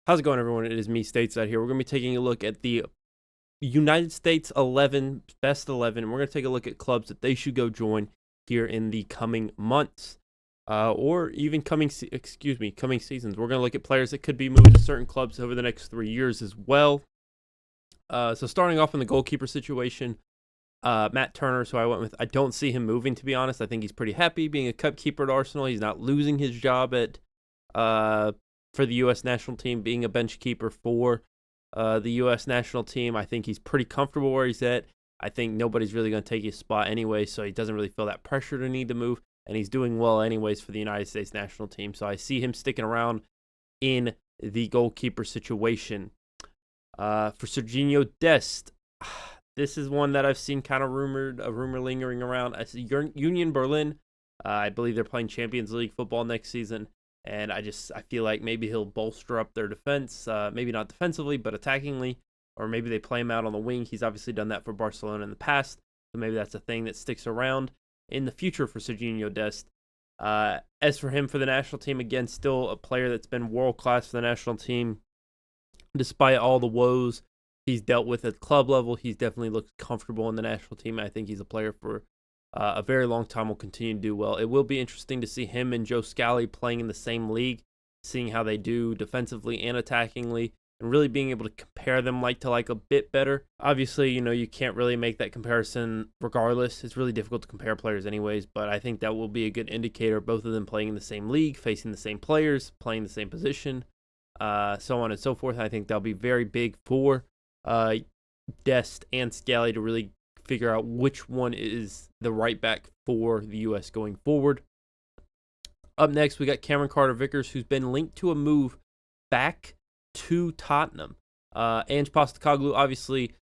How's it going, everyone? It is me, Stateside here. We're going to be taking a look at the United States 11, best 11, and we're going to take a look at clubs that they should go join here in the coming months, or even coming seasons. We're going to look at players that could be moving to certain clubs over the next 3 years as well. So starting off in the goalkeeper situation, Matt Turner, so I went with, I don't see him moving, to be honest. I think he's pretty happy being a cup keeper at Arsenal. He's not losing his job at for the U.S. national team, being a bench keeper for the U.S. national team. I think he's pretty comfortable where he's at. I think nobody's really going to take his spot anyway, so he doesn't really feel that pressure to need to move, and he's doing well anyways for the United States national team. So I see him sticking around in the goalkeeper situation. For Serginho Dest, this is one that I've seen kind of a rumor lingering around. I see Union Berlin. I believe they're playing Champions League football next season. And I feel like maybe he'll bolster up their defense, maybe not defensively, but attackingly, or maybe they play him out on the wing. He's obviously done that for Barcelona in the past, so maybe that's a thing that sticks around in the future for Serginho Dest. As for him for the national team, again, still a player that's been world-class for the national team. Despite all the woes he's dealt with at club level, he's definitely looked comfortable in the national team. I think he's a player for a very long time, will continue to do well. It will be interesting to see him and Joe Scally playing in the same league, seeing how they do defensively and attackingly, and really being able to compare them like to like a bit better. Obviously, you can't really make that comparison regardless. It's really difficult to compare players anyways, but I think that will be a good indicator, both of them playing in the same league, facing the same players, playing the same position, so on and so forth. I think that'll be very big for Dest and Scally to really figure out which one is the right back for the U.S. going forward. Up next, we got Cameron Carter-Vickers, who's been linked to a move back to Tottenham. Ange Postecoglou, obviously,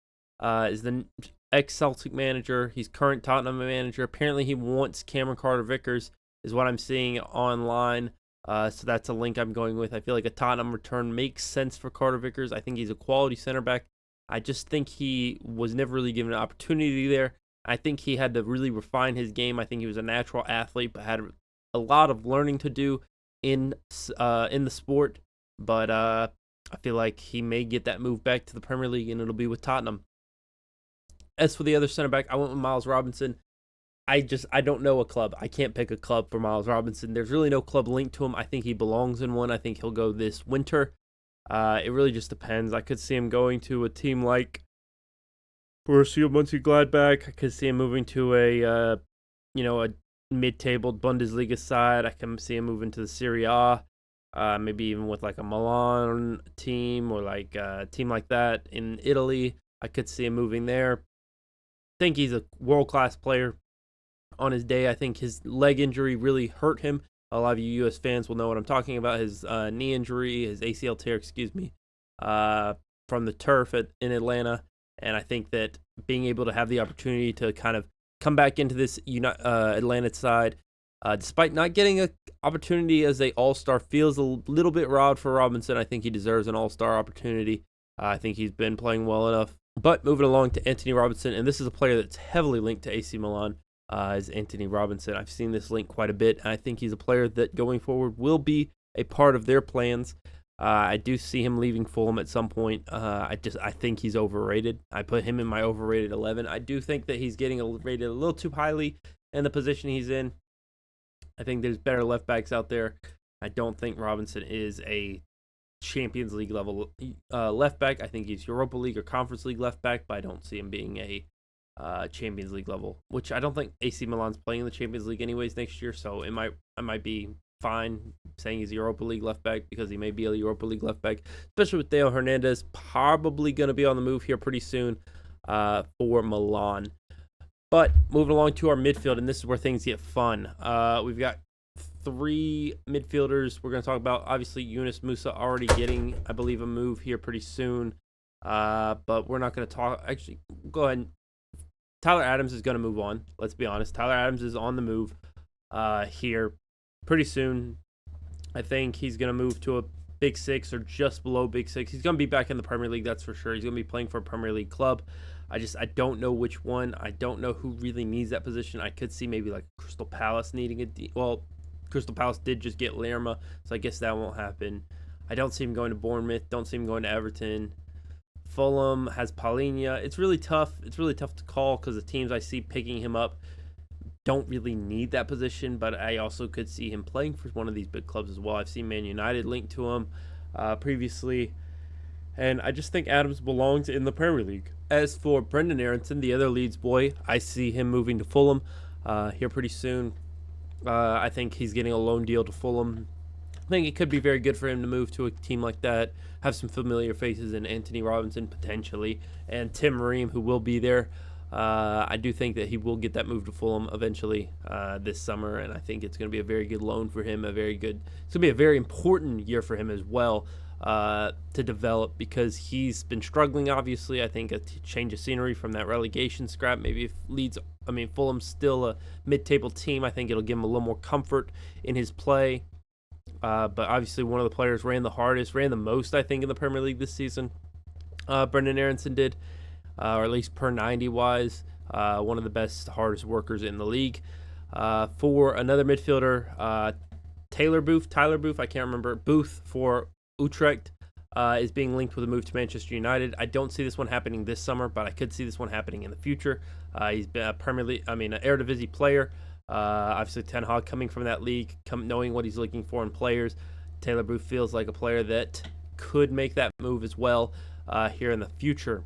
is the ex-Celtic manager. He's current Tottenham manager. Apparently, he wants Cameron Carter-Vickers, is what I'm seeing online. So that's a link I'm going with. I feel like a Tottenham return makes sense for Carter-Vickers. I think he's a quality center back. I just think he was never really given an opportunity there. I think he had to really refine his game. I think he was a natural athlete, but had a lot of learning to do in the sport. But I feel like he may get that move back to the Premier League, and it'll be with Tottenham. As for the other center back, I went with Miles Robinson. I don't know a club. I can't pick a club for Miles Robinson. There's really no club linked to him. I think he belongs in one. I think he'll go this winter. It really just depends. I could see him going to a team like Borussia Mönchengladbach. I could see him moving to a mid-tabled Bundesliga side. I can see him moving to the Serie A, maybe even with like a Milan team or like a team like that in Italy. I could see him moving there. I think he's a world-class player on his day. I think his leg injury really hurt him. A lot of you U.S. fans will know what I'm talking about. His knee injury, his ACL tear, from the turf in Atlanta. And I think that being able to have the opportunity to kind of come back into this Atlanta side, despite not getting an opportunity as a all-star, feels a little bit robbed for Robinson. I think he deserves an all-star opportunity. I think he's been playing well enough. But moving along to Anthony Robinson, and this is a player that's heavily linked to AC Milan. Is Anthony Robinson. I've seen this link quite a bit. I think he's a player that going forward will be a part of their plans. I do see him leaving Fulham at some point. I think he's overrated. I put him in my overrated 11. I do think that he's getting rated a little too highly in the position he's in. I think there's better left backs out there. I don't think Robinson is a Champions League level left back. I think he's Europa League or Conference League left back, but I don't see him being a Champions League level, which I don't think AC Milan's playing in the Champions League anyways next year, so I might be fine saying he's a Europa League left back because he may be a Europa League left back, especially with Theo Hernandez probably going to be on the move here pretty soon for Milan. But moving along to our midfield, and this is where things get fun. We've got 3 midfielders we're going to talk about. Obviously, Yunus Musa already getting, I believe, a move here pretty soon, but we're not going to talk. Actually, go ahead. Tyler Adams is going to move on. Let's be honest. Tyler Adams is on the move here pretty soon. I think he's going to move to a Big Six or just below Big Six. He's going to be back in the Premier League, that's for sure. He's going to be playing for a Premier League club. I don't know which one. I don't know who really needs that position. I could see maybe like Crystal Palace needing Crystal Palace did just get Lerma, so I guess that won't happen. I don't see him going to Bournemouth. Don't see him going to Everton. Fulham has Palhinha. It's really tough. It's really tough to call because the teams I see picking him up don't really need that position, but I also could see him playing for one of these big clubs as well. I've seen Man United linked to him previously, and I just think Adams belongs in the Premier League. As for Brendan Aronson, the other Leeds boy, I see him moving to Fulham here pretty soon. I think he's getting a loan deal to Fulham. I think it could be very good for him to move to a team like that, have some familiar faces in Anthony Robinson potentially, and Tim Ream, who will be there. I do think that he will get that move to Fulham eventually this summer, and I think it's going to be a very good loan for him. It's going to be a very important year for him as well to develop, because he's been struggling. Obviously, I think a change of scenery from that relegation scrap. Maybe if Fulham's still a mid-table team, I think it'll give him a little more comfort in his play. But obviously, one of the players ran the most, I think, in the Premier League this season. Brendan Aronson did. Or at least per 90 wise, one of the best, hardest workers in the league. For another midfielder, Tyler Booth, I can't remember, Booth for Utrecht is being linked with a move to Manchester United. I don't see this one happening this summer, but I could see this one happening in the future. He's been an Eredivisie player. Obviously, Ten Hag coming from that league, knowing what he's looking for in players. Taylor Booth feels like a player that could make that move as well here in the future.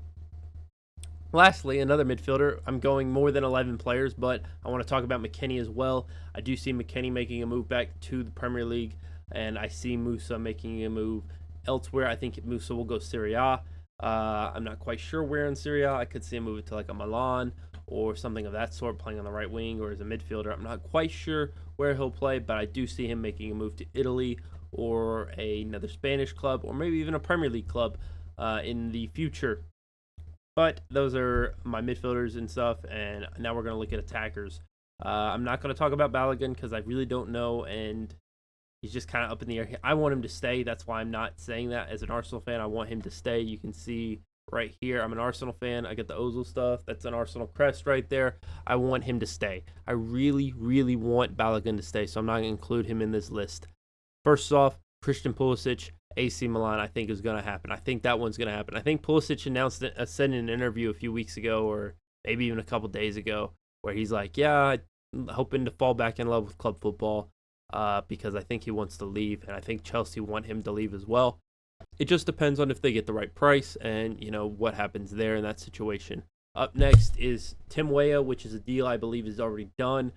Lastly, another midfielder. I'm going more than 11 players, but I want to talk about McKennie as well. I do see McKennie making a move back to the Premier League, and I see Musa making a move elsewhere. I think Musa will go Serie A. I'm not quite sure where in Serie A. I could see him move to like a Milan or something of that sort, playing on the right wing or as a midfielder. I'm not quite sure where he'll play, but I do see him making a move to Italy or another Spanish club, or maybe even a Premier League club in the future. But those are my midfielders and stuff, and now we're going to look at attackers. I'm not going to talk about Balogun because I really don't know, and he's just kind of up in the air. I want him to stay. That's why I'm not saying that as an Arsenal fan. I want him to stay. You can see right here, I'm an Arsenal fan. I get the Ozil stuff. That's an Arsenal crest right there. I want him to stay. I really, really want Balogun to stay, so I'm not going to include him in this list. First off, Christian Pulisic, AC Milan, I think is going to happen. I think that one's going to happen. I think Pulisic announced said in an interview a few weeks ago, or maybe even a couple days ago, where he's like, yeah, I'm hoping to fall back in love with club football because I think he wants to leave, and I think Chelsea want him to leave as well. It just depends on if they get the right price and, what happens there in that situation. Up next is Tim Weah, which is a deal I believe is already done.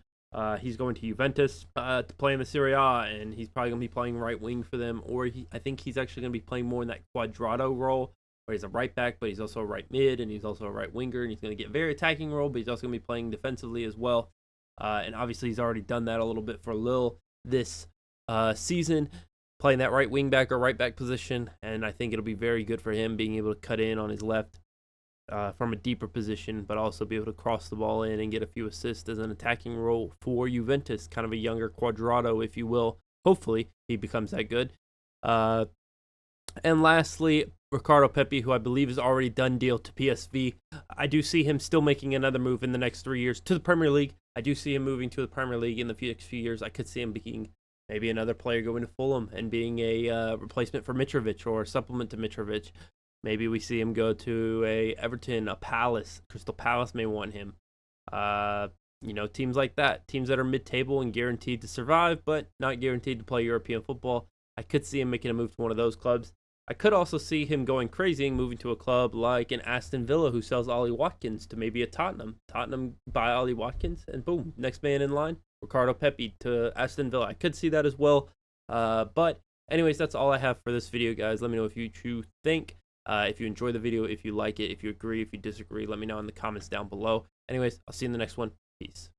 He's going to Juventus to play in the Serie A, and he's probably going to be playing right wing for them, or I think he's actually going to be playing more in that Quadrado role, where he's a right back, but he's also a right mid, and he's also a right winger, and he's going to get a very attacking role, but he's also going to be playing defensively as well. And obviously he's already done that a little bit for Lille this season, playing that right wing back or right back position, and I think it'll be very good for him being able to cut in on his left from a deeper position, but also be able to cross the ball in and get a few assists as an attacking role for Juventus, kind of a younger Quadrado, if you will. Hopefully, he becomes that good. And lastly, Ricardo Pepi, who I believe is already done deal to PSV. I do see him still making another move in the next 3 years to the Premier League. I do see him moving to the Premier League in the next few years. I could see him being maybe another player going to Fulham and being a replacement for Mitrovic or a supplement to Mitrovic. Maybe we see him go to a Everton, a Palace. Crystal Palace may want him. Teams like that. Teams that are mid-table and guaranteed to survive, but not guaranteed to play European football. I could see him making a move to one of those clubs. I could also see him going crazy and moving to a club like an Aston Villa who sells Ollie Watkins to maybe a Tottenham. Tottenham buy Ollie Watkins, and boom, next man in line, Ricardo Pepi to Aston Villa. I could see that as well. But anyways, that's all I have for this video, guys. Let me know if you think. If you enjoy the video, if you like it, if you agree, if you disagree, let me know in the comments down below. Anyways, I'll see you in the next one. Peace.